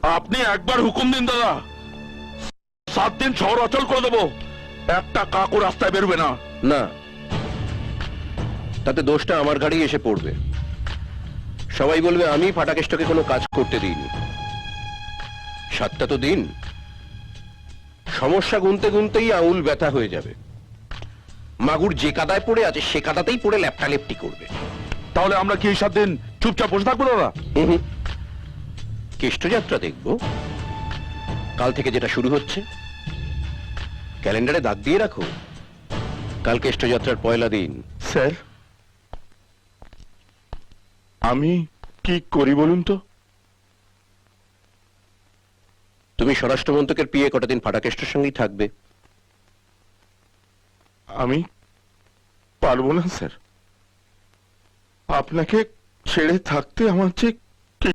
আপনি একবার হুকুম দিন দাদা, 7 দিন শহর অচল করে দেবো, একটা কাকু রাস্তায় বেরোবে না। না, তাতে দোষটা আমার ঘাড়েই এসে পড়বে। সবাই বলবে আমি ফাটাকেষ্টকে কোনো কাজ করতে দিইনি। 7টা তো দিন, সমস্যা গুনতে গুনতেই আঙুল ব্যথা হয়ে যাবে। মাগুর যে কাদায় পড়ে আছে সে কাদাতেই পড়ে ল্যাপটা লেপটি করবে। তাহলে আমরা কি এই 7 দিন চুপচাপ বসে থাকবো দাদা? কেষ্টযাত্রা দেখব। কাল থেকে যেটা শুরু হচ্ছে, ক্যালেন্ডারে দাগ দিয়ে রাখো, কাল কেষ্টযাত্রার পয়লা দিন। স্যার, আমি কি করি বলুন তো? তুমি স্বরাষ্ট্রমন্ত্রকের পিএ কটা দিন ফাটাকেষ্টর সঙ্গেই থাকবে। আমি পারবো না স্যার, আপনাকে ছেড়ে থাকতে আমার যে